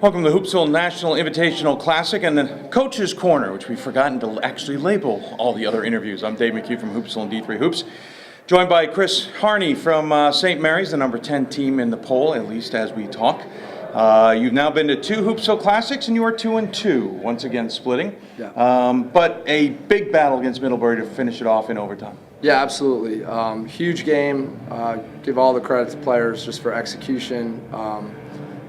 Welcome to the Hoopsville National Invitational Classic and the Coach's Corner, which we've forgotten to actually label all the other interviews. I'm Dave McHugh from Hoopsville and D3 Hoops, joined by Chris Harney from St. Mary's, the number 10 team in the poll, at least as we talk. You've now been to 2 Hoopsville Classics, and you are 2-2, once again splitting. Yeah. But a big battle against Middlebury to finish it off in overtime. Yeah, absolutely. Huge game. Give all the credit to players just for execution.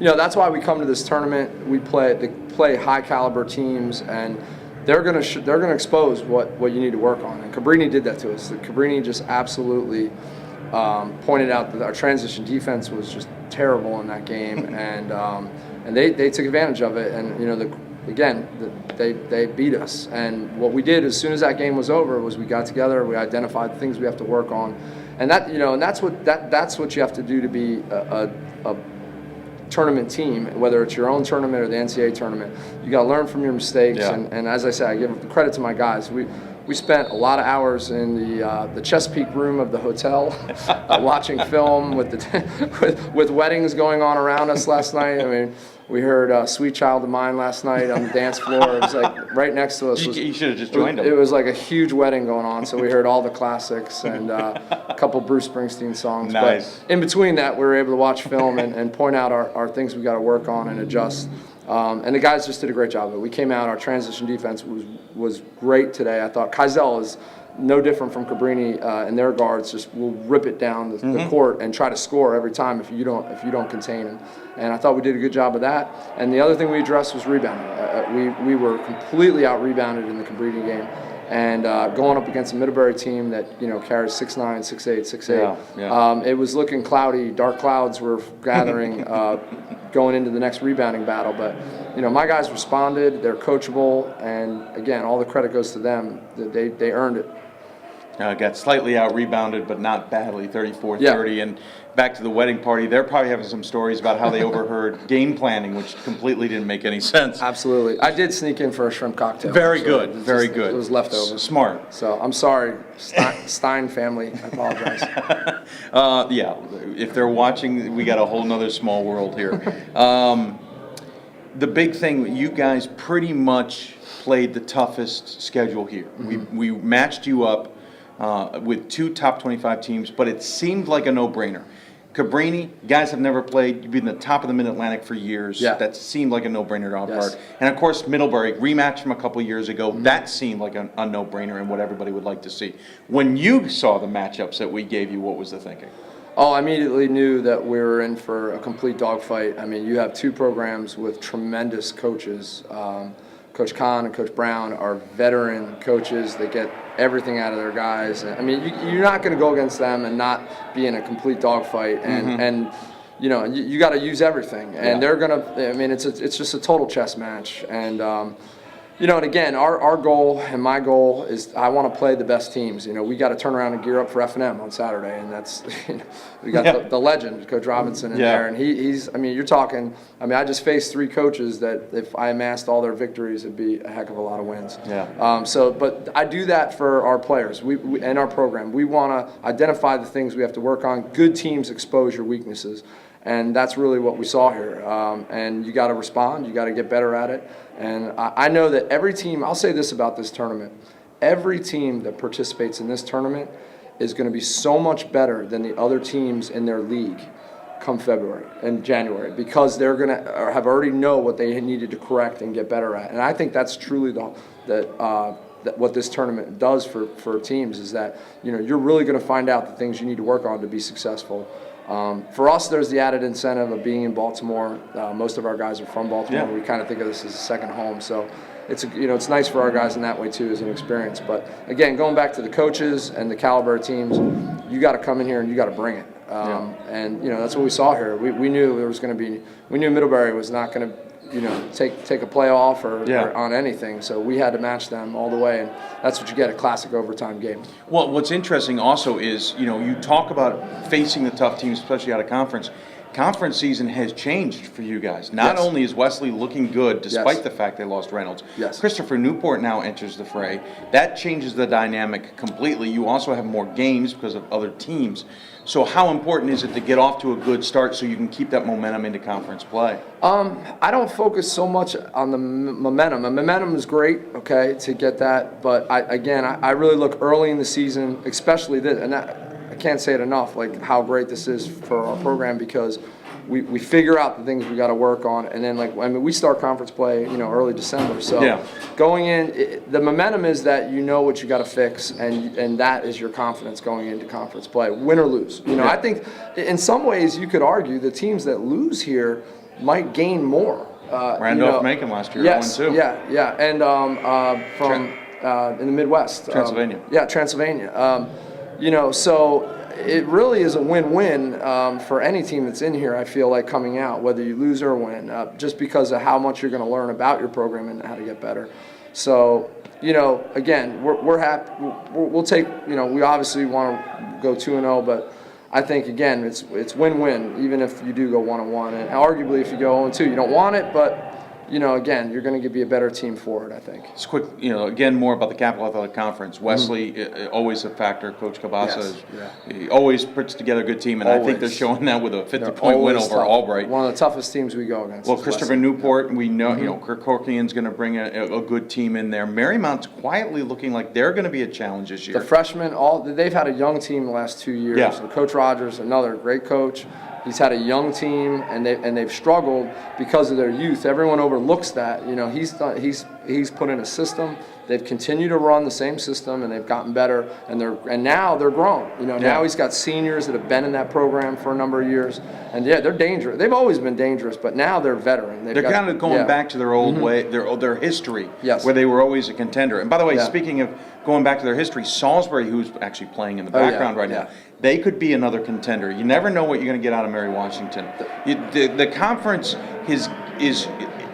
That's why we come to this tournament. We play high caliber teams, and they're gonna expose what you need to work on. And Cabrini did that to us. Cabrini just absolutely pointed out that our transition defense was just terrible in that game, and they took advantage of it. And they beat us. And what we did as soon as that game was over was we got together, we identified the things we have to work on, and that's what you have to do to be a tournament team, whether it's your own tournament or the NCAA tournament. You got to learn from your mistakes. Yeah. And as I said, I give credit to my guys. We spent a lot of hours in the Chesapeake room of the hotel watching film with weddings going on around us last night. I mean, we heard Sweet Child of Mine last night on the dance floor. It was like right next to us. You should have just joined them. It was like a huge wedding going on, so we heard all the classics and a couple Bruce Springsteen songs. Nice. But in between that, we were able to watch film and point out our things we got to work on and adjust. And the guys just did a great job of it. We came out, our transition defense was great today. I thought Kaizel is no different from Cabrini in their guards. Just will rip it down the court and try to score every time if you don't contain him. And I thought we did a good job of that. And the other thing we addressed was rebounding. We were completely out rebounded in the Cabrini game. And going up against a Middlebury team that carries 6'9", 6'8", 6'8", yeah. It was looking cloudy. Dark clouds were gathering going into the next rebounding battle. But my guys responded. They're coachable, and again, all the credit goes to them. They earned it. Got slightly out rebounded, but not badly, 34-30. Yeah. And back to the wedding party, they're probably having some stories about how they overheard game planning, which completely didn't make any sense. Absolutely. I did sneak in for a shrimp cocktail. Very good. It was leftover. Smart. So I'm sorry, Stein family. I apologize. Yeah, if they're watching, we got a whole nother small world here. The big thing, you guys pretty much played the toughest schedule here. Mm-hmm. We matched you up with 2 top 25 teams, but it seemed like a no-brainer. Cabrini, guys have never played. You've been the top of the Mid-Atlantic for years. Yeah. That seemed like a no-brainer to our Yes. part. And, of course, Middlebury, rematch from a couple years ago, that seemed like a no-brainer and what everybody would like to see. When you saw the matchups that we gave you, what was the thinking? Oh, I immediately knew that we were in for a complete dogfight. I mean, you have 2 programs with tremendous coaches. Coach Kahn and Coach Brown are veteran coaches. They get everything out of their guys. I mean, you're not going to go against them and not be in a complete dogfight. And you got to use everything. And they're going to. I mean, it's just a total chess match. And and again, our goal and my goal is I want to play the best teams. We got to turn around and gear up for F&M on Saturday, and that's we got the legend, Coach Robinson, in there, and he's. I mean, you're talking. I mean, I just faced 3 coaches that if I amassed all their victories, it'd be a heck of a lot of wins. Yeah. But I do that for our players. We and our program. We want to identify the things we have to work on. Good teams expose your weaknesses. And that's really what we saw here. And you got to respond. You got to get better at it. And I know that every team, I'll say this about this tournament, every team that participates in this tournament is going to be so much better than the other teams in their league come February and January, because they're going to have already know what they needed to correct and get better at. And I think that's truly what this tournament does for teams, is that you're really going to find out the things you need to work on to be successful. For us, there's the added incentive of being in Baltimore. Most of our guys are from Baltimore. Yeah. We kind of think of this as a second home. So it's nice for our guys in that way too, as an experience. But again, going back to the coaches and the caliber of teams, you got to come in here and you got to bring it. And that's what we saw here. We knew there was going to be. We knew Middlebury was not going to take a playoff or on anything. So we had to match them all the way, and that's what you get, a classic overtime game. Well, what's interesting also is, you talk about facing the tough teams, especially out of conference. conference season has changed for you guys. Not Yes. only is Wesley looking good, despite Yes. the fact they lost Reynolds, Yes. Christopher Newport now enters the fray. That changes the dynamic completely. You also have more games because of other teams. So how important is it to get off to a good start so you can keep that momentum into conference play? I don't focus so much on the momentum. The momentum is great, okay, to get that. But I really look early in the season, especially this, and I can't say it enough, like how great this is for our program, because we figure out the things we got to work on, and then we start conference play, early December. So Yeah. going in, the momentum is that you know what you got to fix, and that is your confidence going into conference play, win or lose. Yeah. I think in some ways you could argue the teams that lose here might gain more. Randolph-Macon last year, yes, 1-2. yeah, and from in the Midwest, Transylvania. Transylvania. So it really is a win-win for any team that's in here, I feel like, coming out, whether you lose or win, just because of how much you're going to learn about your program and how to get better. So, again, we're happy. We'll take, we obviously want to go 2-0, but I think, again, it's win-win, even if you do go 1-1. And arguably, if you go 0-2, you don't want it, but again, you're going to be a better team for it, I think. It's quick, again, more about the Capital Athletic Conference. Wesley, always a factor. Coach Cabasa, he always puts together a good team, and I think they're showing that with a 50-point win over tough. Albright. One of the toughest teams we go against. Well, Christopher Newport, we know, Kirk Corkian's going to bring a good team in there. Marymount's quietly looking like they're going to be a challenge this year. The freshmen, they've had a young team the last 2 years. Yeah. So Coach Rogers, another great coach. He's had a young team, and they've struggled because of their youth. Everyone overlooks that. He's put in a system. They've continued to run the same system, and they've gotten better. And now they're grown. Now he's got seniors that have been in that program for a number of years, and they're dangerous. They've always been dangerous, but now they're veteran. They're kind of going back to their old way, their history, Yes. where they were always a contender. And by the way, speaking of going back to their history, Salisbury, who's actually playing in the background right now, they could be another contender. You never know what you're going to get out of Mary Washington. The conference is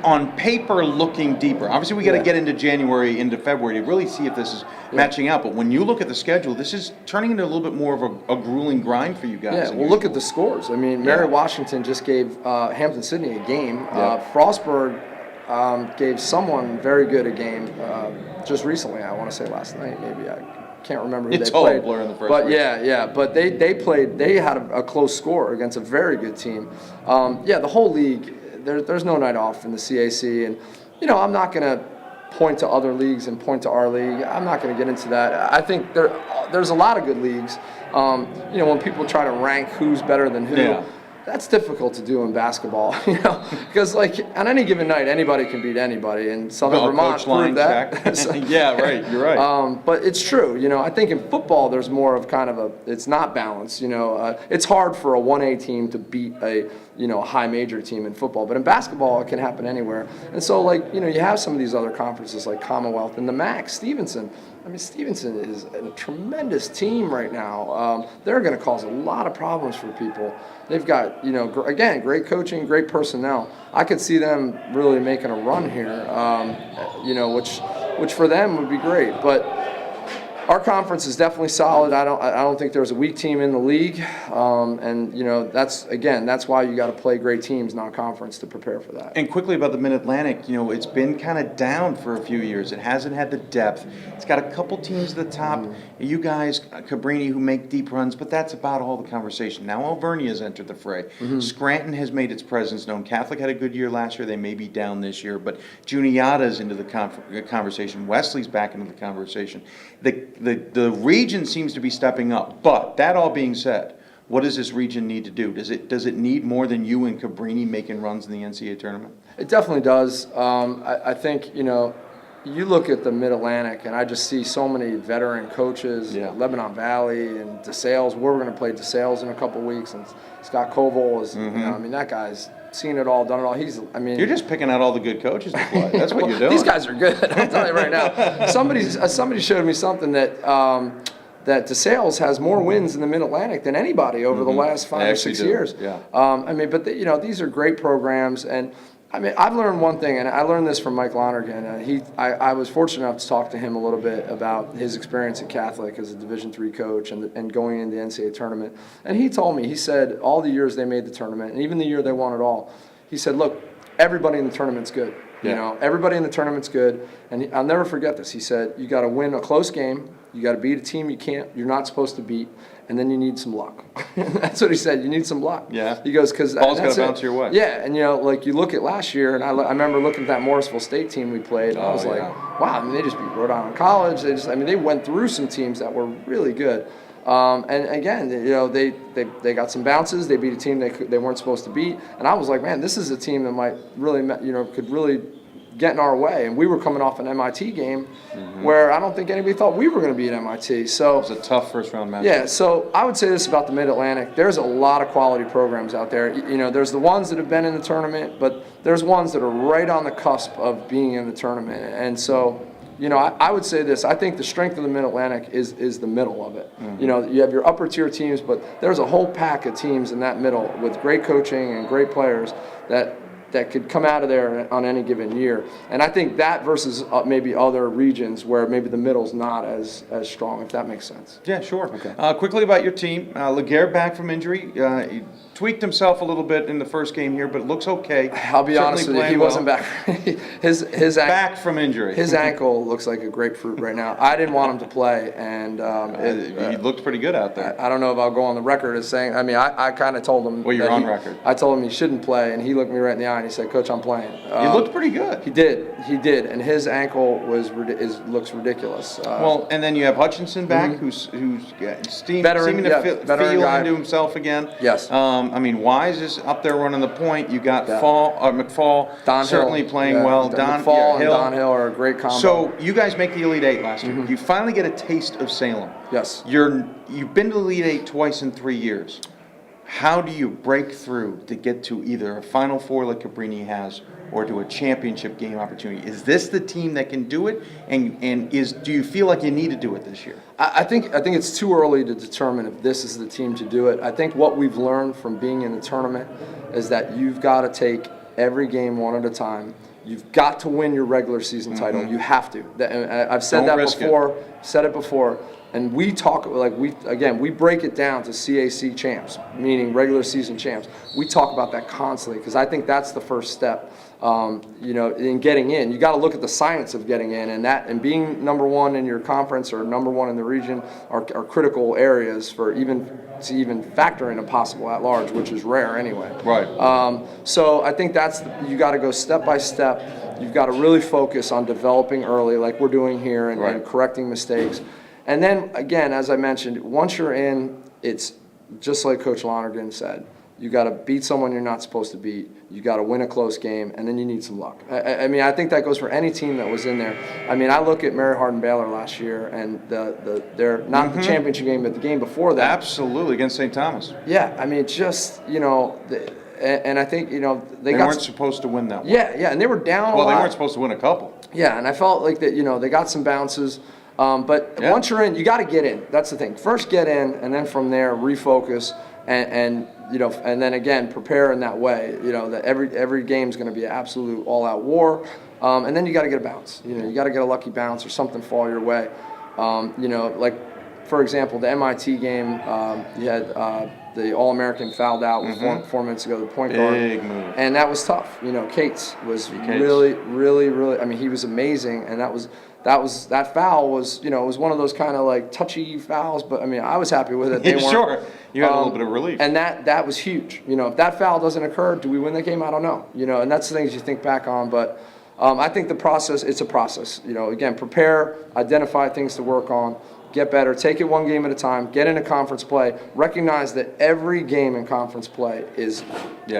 on paper looking deeper. Obviously, we got to get into January, into February to really see if this is matching out. But when you look at the schedule, this is turning into a little bit more of a grueling grind for you guys. Yeah, well, look at the scores. I mean, Mary Washington just gave Hampton Sydney a game. Frostburg gave someone very good a game just recently. I want to say last night, maybe. I can't remember who they played. It's all blur in the first but week. But they played. They had a close score against a very good team. The whole league. There's no night off in the CAC, and I'm not going to point to other leagues and point to our league. I'm not going to get into that. I think there's a lot of good leagues. When people try to rank who's better than who. That's difficult to do in basketball, because on any given night, anybody can beat anybody, and Southern Vermont proved that. So, yeah, right. You're right. But it's true. I think in football there's more of kind of it's not balanced. It's hard for a 1A team to beat a high major team in football, but in basketball it can happen anywhere. And so you have some of these other conferences like Commonwealth and the MAC, Stevenson. I mean, Stevenson is a tremendous team right now. They're going to cause a lot of problems for people. They've got, again, great coaching, great personnel. I could see them really making a run here, which for them would be great. But our conference is definitely solid. I don't think there's a weak team in the league, and that's why you got to play great teams non-conference to prepare for that. And quickly about the Mid-Atlantic, it's been kind of down for a few years. It hasn't had the depth. It's got a couple teams at the top. You guys, Cabrini, who make deep runs, but that's about all the conversation. Now Alvernia has entered the fray. Scranton has made its presence known. Catholic had a good year last year. They may be down this year, but Juniata's into the conversation. Wesley's back into the conversation. The region seems to be stepping up, but that all being said, what does this region need to do? Does it need more than you and Cabrini making runs in the NCAA tournament? It definitely does. I think you look at the Mid-Atlantic, and I just see so many veteran coaches, Lebanon Valley and DeSales. We're going to play DeSales in a couple weeks, and Scott Koval is. That guy's seen it all, done it all. You're just picking out all the good coaches to play. That's what you're doing. These guys are good. I'll tell you right now. Somebody showed me something that DeSales has more wins in the Mid-Atlantic than anybody over the last 5 or 6 years. Yeah. These are great programs, and I mean, I've learned one thing, and I learned this from Mike Lonergan. I was fortunate enough to talk to him a little bit about his experience at Catholic as a Division III coach and going into the NCAA tournament. And he told me, he said, all the years they made the tournament, and even the year they won it all, he said, look, everybody in the tournament's good. You know, everybody in the tournament's good. And I'll never forget this. He said, you got to win a close game. You got to beat a team you're not supposed to beat. And then you need some luck. That's what he said. You need some luck. Yeah. He goes, because ball's got to bounce your way. Yeah, and like you look at last year, and I remember looking at that Morrisville State team we played, and I was like, wow, I mean, they just beat Rhode Island College. They went through some teams that were really good. And again, they got some bounces. They beat a team they weren't supposed to beat, and I was like, man, this is a team that might really, could really get in our way. And we were coming off an MIT game where I don't think anybody thought we were going to be at MIT. So it was a tough first-round match. Yeah, so I would say this about the Mid-Atlantic. There's a lot of quality programs out there. There's the ones that have been in the tournament, but there's ones that are right on the cusp of being in the tournament. And so, I would say this. I think the strength of the Mid-Atlantic is the middle of it. You have your upper-tier teams, but there's a whole pack of teams in that middle with great coaching and great players that could come out of there on any given year. And I think that versus maybe other regions where maybe the middle's not as strong, if that makes sense. Yeah, sure. Okay. Quickly about your team. Laguerre back from injury. He tweaked himself a little bit in the first game here, but it looks okay. I'll be honest with you, he wasn't back. his back from injury. His ankle looks like a grapefruit right now. I didn't want him to play, and he looked pretty good out there. I don't know if I'll go on the record as saying, I kind of told him. Well, you're on record. I told him he shouldn't play, and he looked me right in the eye, and he said, Coach, I'm playing. He looked pretty good. He did, and his ankle looks ridiculous. Well, and then you have Hutchinson back, who's seeming to feel into himself again. Yes. Wise is up there running the point. You got McFall Don certainly Hill, playing well. McFall and Don Hill are a great combo. So you guys make the Elite Eight last year. You finally get a taste of Salem. Yes. You've been to the Elite Eight twice in 3 years. How do you break through to get to either a Final Four like Cabrini has or to a championship game opportunity? Is this the team that can do it? And do you feel like you need to do it this year? I think it's too early to determine if this is the team to do it. I think what we've learned from being in the tournament is that you've got to take every game one at a time. You've got to win your regular season title. You have to. I've said it before. And we talk we break it down to CAC champs, meaning regular season champs. We talk about that constantly because I think that's the first step. In getting in, you got to look at the science of getting in, and being number one in your conference or number one in the region are critical areas for even factor in a possible at large, which is rare anyway. Right. So I think you got to go step by step. You've got to really focus on developing early, like we're doing here, and correcting mistakes. And then, again, as I mentioned, once you're in, it's just like Coach Lonergan said. You got to beat someone you're not supposed to beat. You got to win a close game, and then you need some luck. I think that goes for any team that was in there. I look at Mary Hardin Baylor last year, and they're not the championship game, but the game before that. Absolutely, against St. Thomas. Yeah, and I think they weren't supposed to win that one. Yeah, and they were down. Well, they weren't supposed to win a couple. Yeah, and I felt like that. They got some bounces. But once you're in, you got to get in. That's the thing. First get in, and then from there refocus, and then again prepare in that way. That every game is going to be an absolute all-out war, and then you got to get a bounce. You got to get a lucky bounce or something fall your way. Like for example, the MIT game, you had the All-American fouled out with 4 minutes ago, the point guard. Big move. And that was tough. Cates was really, really, really. He was amazing, and that foul was, it was one of those kind of like touchy fouls, but I was happy with it. They weren't. Sure, you had a little bit of relief. And that was huge. If that foul doesn't occur, do we win the game? I don't know. And that's the things you think back on. But I think it's a process. Again, prepare, identify things to work on, get better, take it one game at a time, get into conference play, recognize that every game in conference play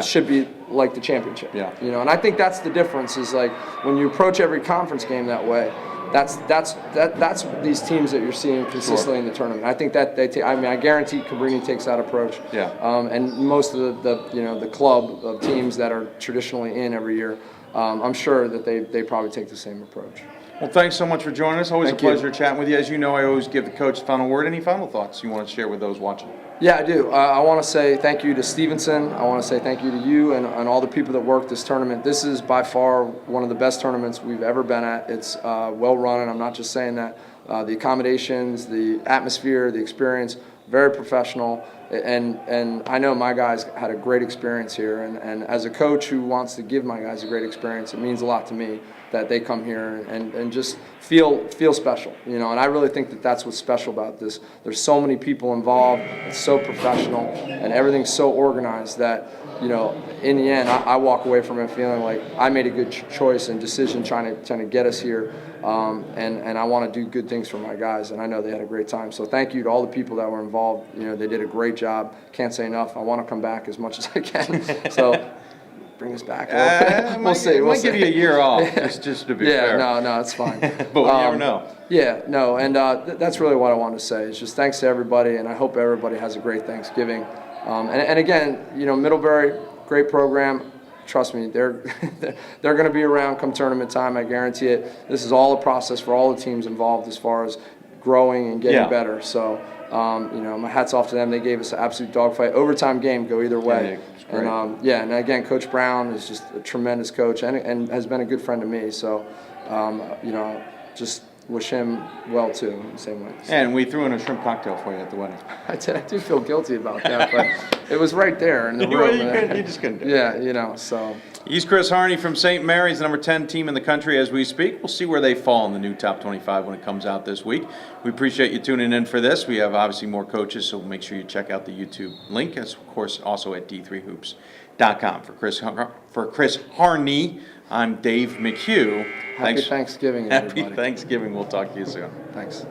should be like the championship. Yeah. And I think that's the difference is like when you approach every conference game that way. That's these teams that you're seeing consistently in the tournament. I think that I guarantee Cabrini takes that approach. Yeah. And most of the club of teams that are traditionally in every year, I'm sure that they probably take the same approach. Well, thanks so much for joining us. Always Thank a you. pleasure chatting with you. As you know, I always give the coach the final word. Any final thoughts you want to share with those watching? Yeah, I do. I want to say thank you to Stevenson. I want to say thank you to you and all the people that worked this tournament. This is by far one of the best tournaments we've ever been at. It's well run, and I'm not just saying that. The accommodations, the atmosphere, the experience, very professional. And I know my guys had a great experience here. And as a coach who wants to give my guys a great experience, it means a lot to me that they come here and just feel special, you know. And I really think that that's what's special about this. There's so many people involved. It's so professional, and everything's so organized that, you know, in the end, I walk away from it feeling like I made a good choice and decision trying to get us here. And I want to do good things for my guys, and I know they had a great time. So thank you to all the people that were involved. You know, they did a great job. Can't say enough. I want to come back as much as I can. So bring us back. We'll see. We'll give you a year off, just to be fair. No, it's fine. But we never know. Yeah, no, and that's really what I wanted to say. It's just thanks to everybody, and I hope everybody has a great Thanksgiving. And again, you know, Middlebury, great program. Trust me, they're going to be around come tournament time. I guarantee it. This is all a process for all the teams involved as far as growing and getting better. So, you know, my hat's off to them. They gave us an absolute dogfight. Overtime game, go either way. And and again, Coach Brown is just a tremendous coach and has been a good friend to me. So, you know, just wish him well too, the same way. So. And we threw in a shrimp cocktail for you at the wedding. I do feel guilty about that, but it was right there in the room. You just couldn't do it. Yeah, you know, so. He's Chris Harney from St. Mary's, the number 10 team in the country as we speak. We'll see where they fall in the new top 25 when it comes out this week. We appreciate you tuning in for this. We have obviously more coaches, so make sure you check out the YouTube link, as of course also at d3hoops.com. For Chris Harney, I'm Dave McHugh. Happy Thanksgiving, everybody. Happy Thanksgiving. We'll talk to you soon. Thanks.